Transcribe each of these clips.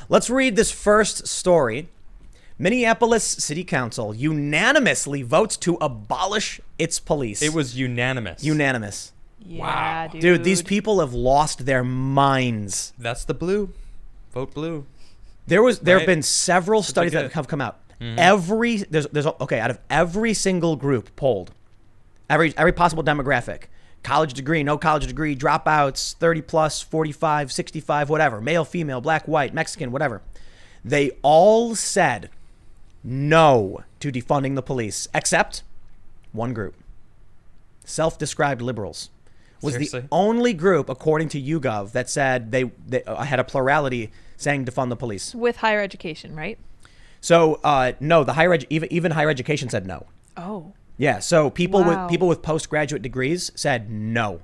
Let's read this first story. Minneapolis City Council unanimously votes to abolish its police. It was unanimous. Unanimous. Yeah, Wow. Dude, these people have lost their minds. That's the blue. Vote blue. There have Right. been several Should studies be that good. have come out. Mm-hmm. Out of every single group polled, every possible demographic, college degree, no college degree, dropouts, 30 plus, 45, 65, whatever, male, female, black, white, Mexican, whatever. They all said no to defunding the police, except one group. Self-described liberals was Seriously? the only group, according to YouGov, that said they had a plurality saying defund the police. With higher education, right? So no, the even higher education said no. Oh. Yeah, so people Wow. with postgraduate degrees said no.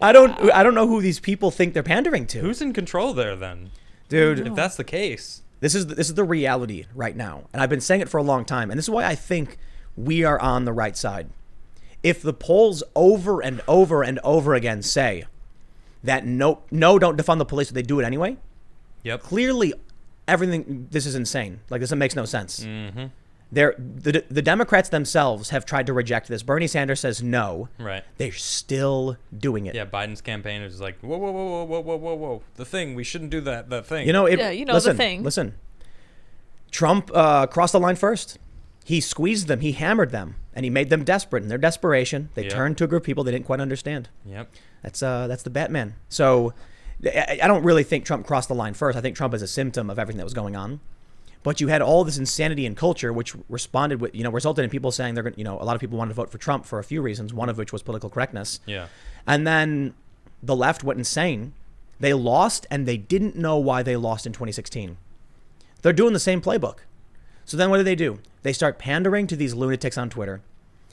I don't know who these people think they're pandering to. Who's in control there then? Dude, If that's the case. this is the reality right now. And I've been saying it for a long time, and this is why I think we are on the right side. If the polls over and over and over again say that no, don't defund the police, but they do it anyway, Yep. clearly this is insane. Like, this makes no sense. Mm-hmm. The Democrats themselves have tried to reject this. Bernie Sanders says no. Right. They're still doing it. Yeah, Biden's campaign is like, whoa, whoa, whoa, whoa, whoa, whoa, whoa. The thing, we shouldn't do that. The thing. The thing. Listen. Trump crossed the line first. He squeezed them. He hammered them. And he made them desperate. In their desperation, they turned to a group of people they didn't quite understand. Yep. That's the Batman. So I don't really think Trump crossed the line first. I think Trump is a symptom of everything that was going on. But you had all this insanity in culture, which resulted in people saying they're going. A lot of people wanted to vote for Trump for a few reasons. One of which was political correctness. Yeah. And then the left went insane. They lost, and they didn't know why they lost in 2016. They're doing the same playbook. So then what do? They start pandering to these lunatics on Twitter.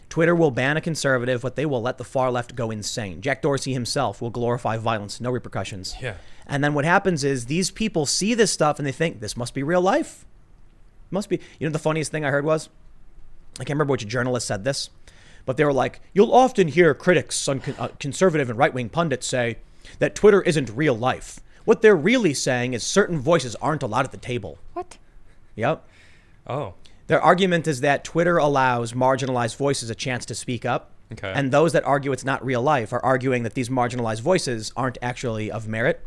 Twitter will ban a conservative, but they will let the far left go insane. Jack Dorsey himself will glorify violence, no repercussions. Yeah. And then what happens is these people see this stuff and they think this must be real life. Must be. The funniest thing I heard was, I can't remember which journalist said this, but they were like, you'll often hear critics on conservative and right-wing pundits say that Twitter isn't real life. What they're really saying is certain voices aren't allowed at the table. What? Yep. Oh. Their argument is that Twitter allows marginalized voices a chance to speak up. Okay. And those that argue it's not real life are arguing that these marginalized voices aren't actually of merit.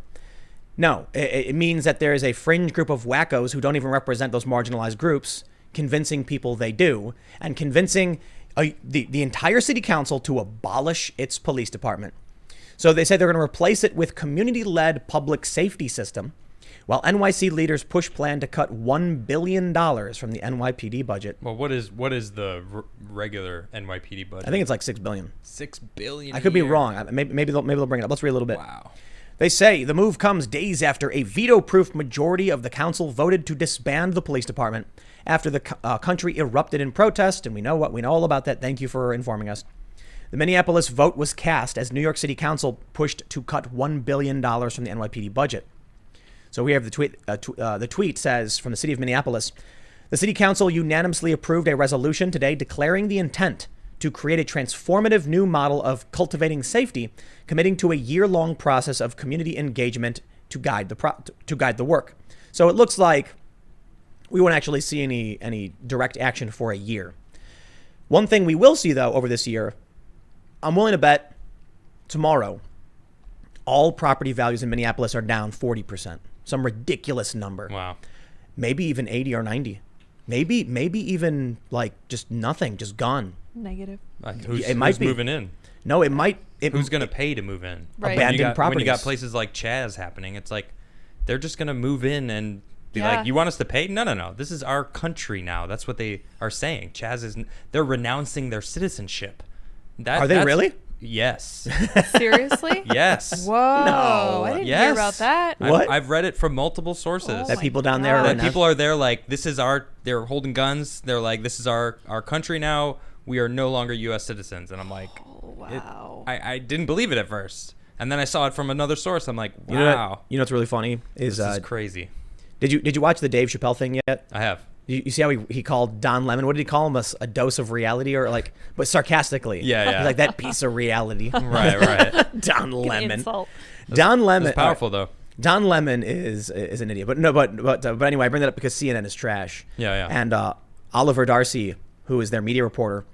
No, it means that there is a fringe group of wackos who don't even represent those marginalized groups, convincing people they do, and convincing the entire city council to abolish its police department. So they say they're going to replace it with community-led public safety system, while NYC leaders push plan to cut $1 billion from the NYPD budget. Well, what is the regular NYPD budget? I think it's like $6 billion. $6 billion. I could be wrong. Maybe they'll bring it up. Let's read a little bit. Wow. They say the move comes days after a veto-proof majority of the council voted to disband the police department after the country erupted in protest. And we know all about that. Thank you for informing us. The Minneapolis vote was cast as New York City Council pushed to cut $1 billion from the NYPD budget. So we have the tweet. The tweet says from the city of Minneapolis, the city council unanimously approved a resolution today declaring the intent to create a transformative new model of cultivating safety, committing to a year-long process of community engagement to guide the work. So it looks like we won't actually see any direct action for a year. One thing we will see, though, over this year, I'm willing to bet tomorrow, all property values in Minneapolis are down 40%. Some ridiculous number. Wow. Maybe even 80 or 90. Maybe even like just nothing, just gone. Negative. Like, It who's might be. moving in? No, it might. Who's going to pay to move in? Right. Abandoned When you properties. got places like Chaz happening, it's like they're just going to move in and be Yeah. like, you want us to pay? No. This is our country now. That's what they are saying. They're renouncing their citizenship. Are they really? Yes. Seriously? Yes. Whoa. No. I didn't Yes. hear about that. What? I've read it from multiple sources. Oh That my people down there God. are That people are there like, they're holding guns. They're like, this is our country now. We are no longer U.S. citizens. And I'm like, Oh, wow. I didn't believe it at first. And then I saw it from another source. I'm like, You know wow. what's really funny is, This is crazy. did you watch the Dave Chappelle thing yet? I have. You see how he called Don Lemon? What did he call him? A dose of reality, or like, but sarcastically? Yeah. He's like that piece of reality. Right. Don Good Lemon. insult. Don Lemon. It's powerful, though. Don Lemon is an idiot, but anyway, I bring that up because CNN is trash. Yeah. And Oliver Darcy, who is their media reporter,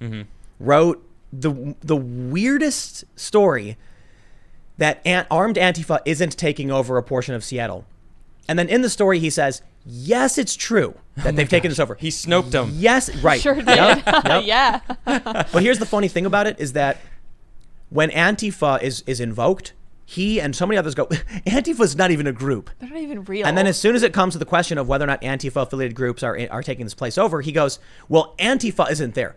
wrote the weirdest story that armed Antifa isn't taking over a portion of Seattle. And then in the story, he says, yes, it's true that they've taken this over. He snoped them. Yes, right. Sure did. Yep. Yeah. But here's the funny thing about it is that when Antifa is invoked, he and so many others go, Antifa's not even a group. They're not even real. And then as soon as it comes to the question of whether or not Antifa-affiliated groups are taking this place over, he goes, well, Antifa isn't there.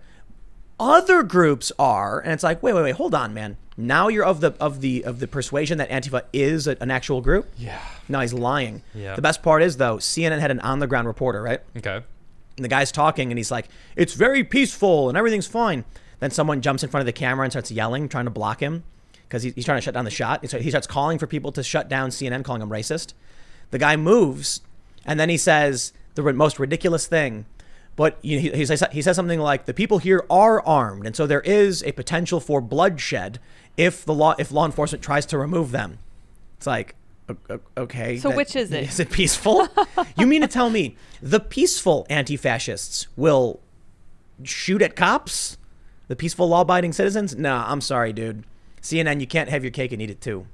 Other groups are, and it's like, wait, hold on, man. Now you're of the persuasion that Antifa is an actual group? Yeah. No, he's lying. Yeah. The best part is, though, CNN had an on-the-ground reporter, right? Okay. And the guy's talking, and he's like, it's very peaceful, and everything's fine. Then someone jumps in front of the camera and starts yelling, trying to block him, because he's trying to shut down the shot. So he starts calling for people to shut down CNN, calling him racist. The guy moves, and then he says the most ridiculous thing. But he says something like, the people here are armed, and so there is a potential for bloodshed if law enforcement tries to remove them. It's like, okay. So which is it? Is it peaceful? You mean to tell me the peaceful anti-fascists will shoot at cops? The peaceful law-abiding citizens? Nah, I'm sorry, dude. CNN, you can't have your cake and eat it too.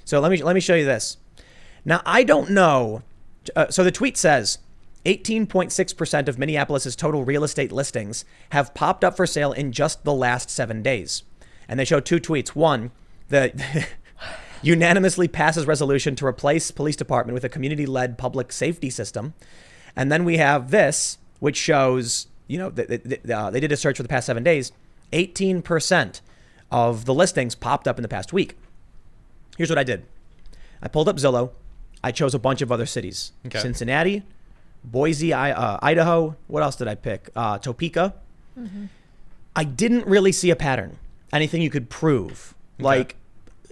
So let me show you this. Now, I don't know. So the tweet says, 18.6% of Minneapolis's total real estate listings have popped up for sale in just the last 7 days. And they show two tweets. One, the unanimously passes resolution to replace police department with a community-led public safety system. And then we have this, which shows, they did a search for the past 7 days. 18% of the listings popped up in the past week. Here's what I did. I pulled up Zillow. I chose a bunch of other cities. Okay. Cincinnati, Boise, Idaho. What else did I pick? Topeka. Mm-hmm. I didn't really see a pattern. Anything you could prove. Okay. Like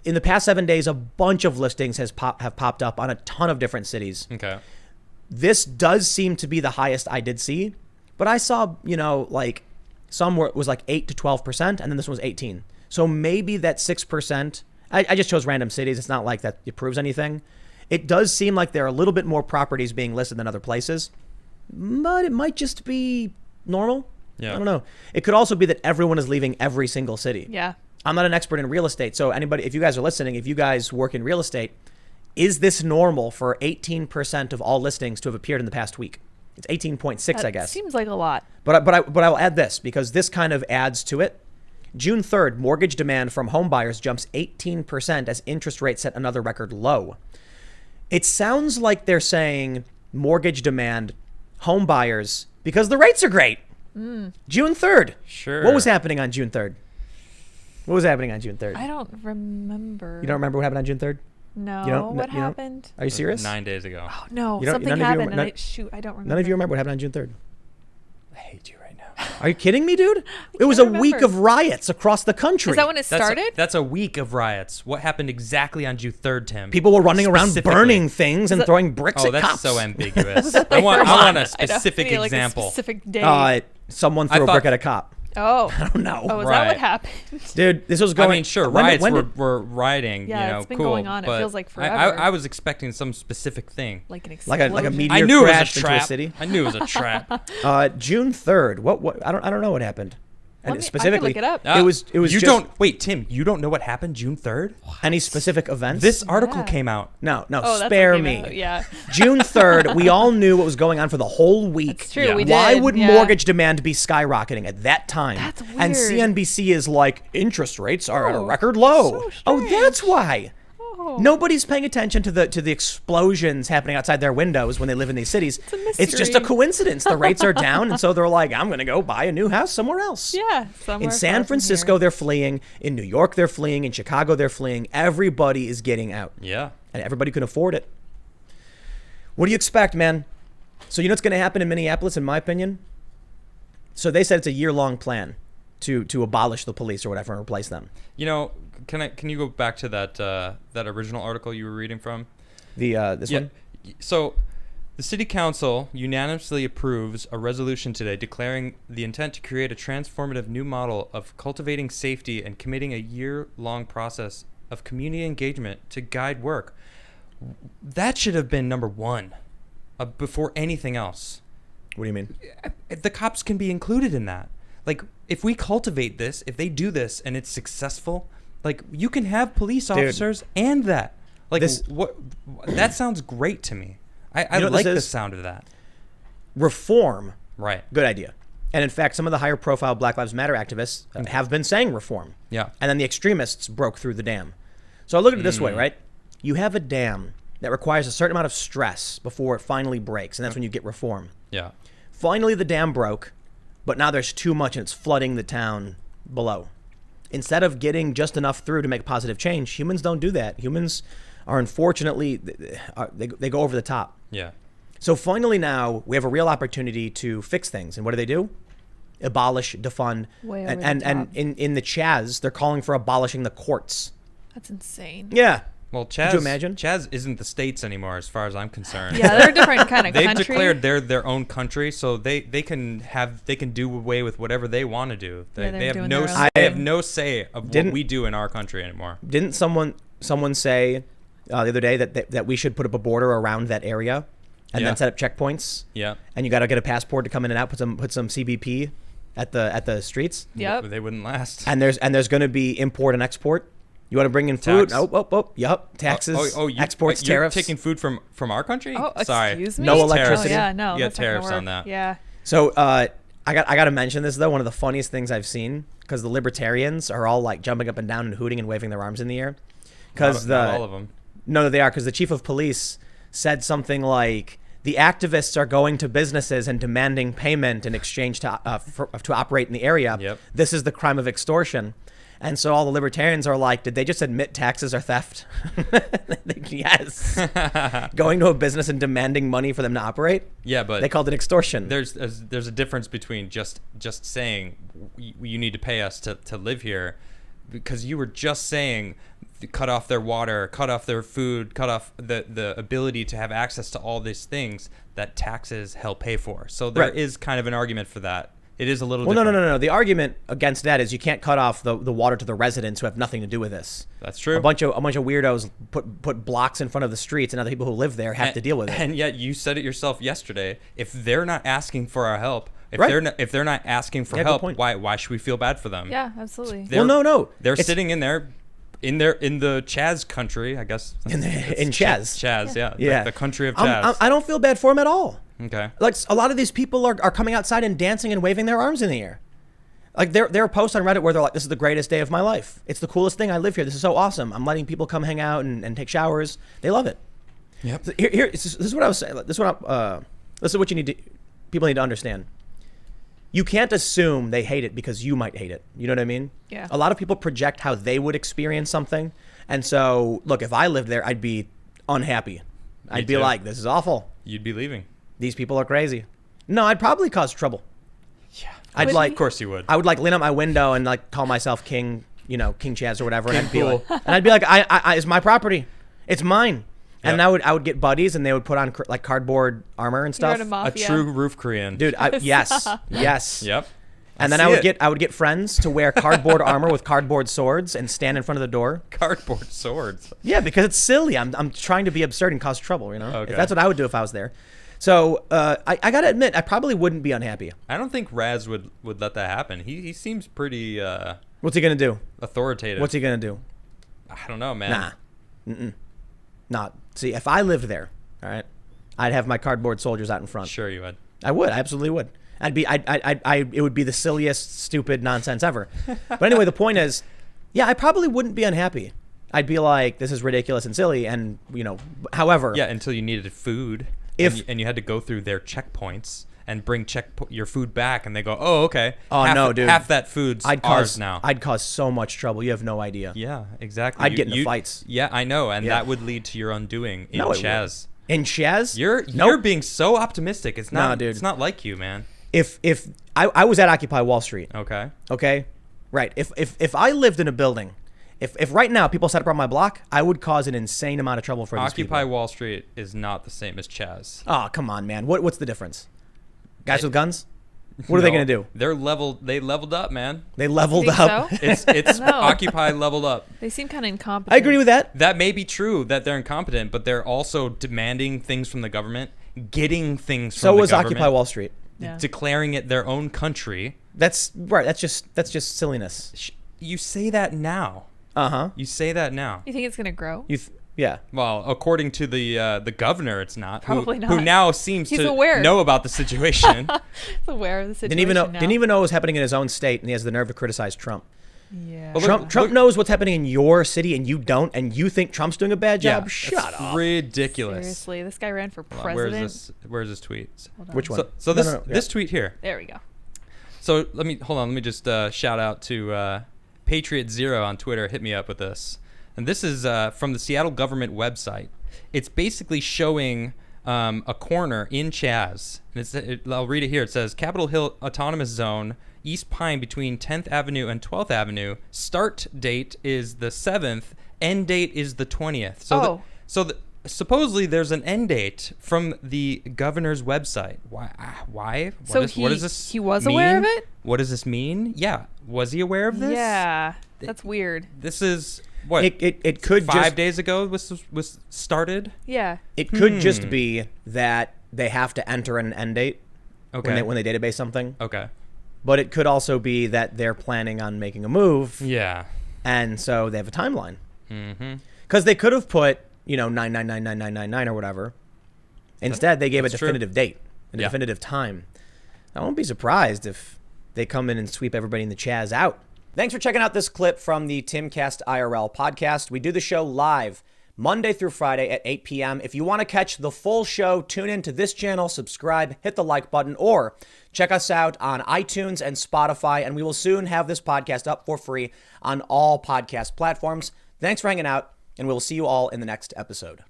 in the past 7 days, a bunch of listings have popped up on a ton of different cities. Okay. This does seem to be the highest I did see, but I saw, like some was like 8 to 12%, and then this one was 18. So maybe that 6%. I just chose random cities. It's not like that it proves anything. It does seem like there are a little bit more properties being listed than other places, but it might just be normal. Yeah. I don't know. It could also be that everyone is leaving every single city. Yeah. I'm not an expert in real estate, so anybody, if you guys are listening, if you guys work in real estate, is this normal for 18% of all listings to have appeared in the past week? It's 18.6, I guess. Seems like a lot. But I will add this because this kind of adds to it. June 3rd, mortgage demand from home buyers jumps 18% as interest rates set another record low. It sounds like they're saying mortgage demand, home buyers, because the rates are great. June 3rd. Sure. What was happening on June 3rd? What was happening on June 3rd? I don't remember. You don't remember what happened on June 3rd? No. What happened? Are you serious? 9 days ago. Oh, no. You don't- Something none of you happened. rem- And I don't remember. None of you remember what happened on June 3rd? I hate you right now. Are you kidding me, dude? It was a can't week remember. of riots across the country. Is that when it started? That's a week of riots. What happened exactly on June 3rd, Tim? People were running around Specifically. burning things and throwing bricks Oh, at that's cops. so ambiguous. I want a specific I know. example. Like a specific day. Someone I threw a thought- brick at a cop. Oh. I don't know. Oh, is that Right. what happened? Dude, this was going... I mean, sure, when riots did- were rioting. Yeah, it's been cool, going on. It but feels like I forever. was expecting some specific thing. Like an Like explosion. a meteor I knew it was a crashed into a trap. city. I knew it was a trap. June 3rd. What? I don't know what happened. And I could specifically, look it up. it was You just don't wait, Tim. You don't know what happened June 3rd? any specific events. This article Yeah. came out. No, Oh, that's spare what me. came out, yeah. June 3rd, we all knew what was going on for the whole week. That's true. Yeah. We Why did. would yeah. mortgage demand be skyrocketing at that time? That's And weird. CNBC is like, interest rates are at a Oh, record low. so Oh, strange. that's why. Oh. Nobody's paying attention to the explosions happening outside their windows when they live in these cities. It's a just a mystery. coincidence. The rates are down, and so they're like, I'm going to go buy a new house somewhere else. Yeah. Somewhere In far San from Francisco, here. they're fleeing. In New York, they're fleeing. In Chicago, they're fleeing. Everybody is getting out, Yeah. and everybody can afford it. What do you expect, man? So you know what's going to happen in Minneapolis, in my opinion? So they said it's a year-long plan to abolish the police or whatever and replace them. You know, can you go back to that original article you were reading from? This one? So, the city council unanimously approves a resolution today declaring the intent to create a transformative new model of cultivating safety and committing a year-long process of community engagement to guide work. That should have been number one before anything else. What do you mean? The cops can be included in that. Like, if we cultivate this, if they do this and it's successful, like, you can have police officers and that. Like, that sounds great to me. I like the sound of that. Reform. Right. Good idea. And in fact, some of the higher profile Black Lives Matter activists have been saying reform. Yeah. And then the extremists broke through the dam. So I look at it this way, right? You have a dam that requires a certain amount of stress before it finally breaks, and that's when you get reform. Yeah. Finally, the dam broke, but now there's too much and it's flooding the town below. Instead of getting just enough through to make positive change, humans don't do that. Humans are unfortunately, they go over the top. Yeah. So finally now we have a real opportunity to fix things. And what do? Abolish, defund. Way over And the top. in the Chaz, they're calling for abolishing the courts. That's insane. Yeah. Well, Chaz, Could you imagine? Chaz isn't the states anymore, as far as I'm concerned. Yeah, they're a different kind of They've country. declared they're their own country, so they can do away with whatever they want to do. Yeah, They they're have doing no their own they have thing. no say of what we do in our country anymore. Didn't someone say the other day that we should put up a border around that area and then set up checkpoints? Yeah. And you got to get a passport to come in and out. Put some CBP at the streets. Yep. They wouldn't last. And there's going to be import and export. You want to bring in food? Tax. Yep. Taxes, exports, you're tariffs. taking food from our country? Oh, Sorry. excuse me? No Tariffs. electricity. Oh, yeah, no. You got that's not gonna tariffs on work. that. Yeah. So I got to mention this though. One of the funniest things I've seen, because the libertarians are all like jumping up and down and hooting and waving their arms in the air. Because Not all of them. No, they are. Because the chief of police said something like, the activists are going to businesses and demanding payment in exchange to operate in the area. Yep. This is the crime of extortion. And so all the libertarians are like, did they just admit taxes are theft? Yes. Going to a business and demanding money for them to operate? Yeah, but They called it extortion. there's a difference between just saying you need to pay us to live here, because you were just saying cut off their water, cut off their food, cut off the ability to have access to all these things that taxes help pay for. So there is kind of an argument for that. It is a little different. No. The argument against that is you can't cut off the water to the residents who have nothing to do with this. That's true. A bunch of weirdos put blocks in front of the streets, and other people who live there have to deal with it. And yet you said it yourself yesterday. If they're not asking for our help, if they're not asking for Yeah, good help, point. why should we feel bad for them? Yeah, absolutely. They're- No. They're It's- sitting in there. In the Chaz country, I guess. In It's Chaz. Chaz, yeah. Yeah. The country of Chaz. I don't feel bad for them at all. Okay. Like, a lot of these people are coming outside and dancing and waving their arms in the air. Like, there are posts on Reddit where they're like, this is the greatest day of my life. It's the coolest thing. I live here. This is so awesome. I'm letting people come hang out and take showers. They love it. Yep. So this is what I was saying. This is what people need to understand. You can't assume they hate it because you might hate it. You know what I mean? Yeah. A lot of people project how they would experience something. And so, look, if I lived there, I'd be unhappy. I'd be too. like, this is awful. You'd be leaving. These people are crazy. No, I'd probably cause trouble. Yeah. I'd Would like, Of course you would. I would like lean out my window and like call myself King Chaz or whatever. And King I'd be like, I it's my property. It's mine. And Yep. I would get buddies and they would put on like cardboard armor and You're stuff. at a A mafia. true roof Korean. Dude, yes. Yep. And then I would get friends to wear cardboard armor with cardboard swords and stand in front of the door. Cardboard swords. Yeah, because it's silly. I'm trying to be absurd and cause trouble, you know? Okay. That's what I would do if I was there. So I got to admit, I probably wouldn't be unhappy. I don't think Raz would let that happen. He seems pretty What's he going to do? authoritative. What's he going to do? I don't know, man. Nah. Not. See, if I lived there, all right, I'd have my cardboard soldiers out in front. Sure you would. I would. I absolutely would. It would be the silliest, stupid nonsense ever. But anyway, the point is, yeah, I probably wouldn't be unhappy. I'd be like, this is ridiculous and silly. And, however. Yeah, until you needed food. And you had to go through their checkpoints and bring your food back, and they go, oh, okay. Oh, no, dude. Half that food's ours now. I'd cause so much trouble. You have no idea. Yeah, exactly. I'd get into fights. Yeah, I know, and Yeah. that would lead to your undoing in No, it Chaz. In Chaz? You're being so optimistic. It's not, Nah, dude. It's not like you, man. If I was at Occupy Wall Street. Okay. Right. If I lived in a building, if right now people set up on my block, I would cause an insane amount of trouble for these people. Occupy Wall Street is not the same as Chaz. Oh, come on, man. What's the difference? Guys with guns? What are they going to do? They leveled up, man. They leveled Think up. so? It's No. Occupy leveled up. They seem kind of incompetent. I agree with that. That may be true that they're incompetent, but they're also demanding things from the government, getting things from So the was government, Occupy Wall Street. Yeah. declaring it their own country. That's right. That's just silliness. You say that now. Uh-huh. You say that now. You think it's gonna grow? Yeah. Well, according to the governor, it's not. Probably Who not. now seems He's to aware. know about the situation. He's aware of the situation. Didn't even know it was happening in his own state, and he has the nerve to criticize Trump. Yeah. Well, Trump knows what's happening in your city, and you don't, and you think Trump's doing a bad job. Yeah, Shut that's up. ridiculous. Seriously, this guy ran for Hold on, president. Where's this tweet? Hold on. Which one? So No, this no, no, this tweet here. There we go. So let me just shout out to Patriot Zero on Twitter. Hit me up with this. And this is from the Seattle government website. It's basically showing a corner in Chaz. And I'll read it here. It says, Capitol Hill Autonomous Zone, East Pine between 10th Avenue and 12th Avenue. Start date is the 7th. End date is the 20th. So supposedly there's an end date from the governor's website. Why? What does this he was aware of mean? it? What does this mean? Yeah. Was he aware of this? Yeah. That's weird. This is what? It could 5 just days ago was started. Yeah. it could just be that they have to enter an end date Okay. when they database something. Okay. But it could also be that they're planning on making a move, Yeah. and so they have a timeline. Mm-hmm. Because they could have put 9999999 or whatever. Instead, they gave a that's true. definitive date, a Yeah. definitive time. I won't be surprised if they come in and sweep everybody in the Chaz out. Thanks for checking out this clip from the Timcast IRL podcast. We do the show live Monday through Friday at 8 p.m. If you want to catch the full show, tune in to this channel, subscribe, hit the like button, or check us out on iTunes and Spotify, and we will soon have this podcast up for free on all podcast platforms. Thanks for hanging out, and we'll see you all in the next episode.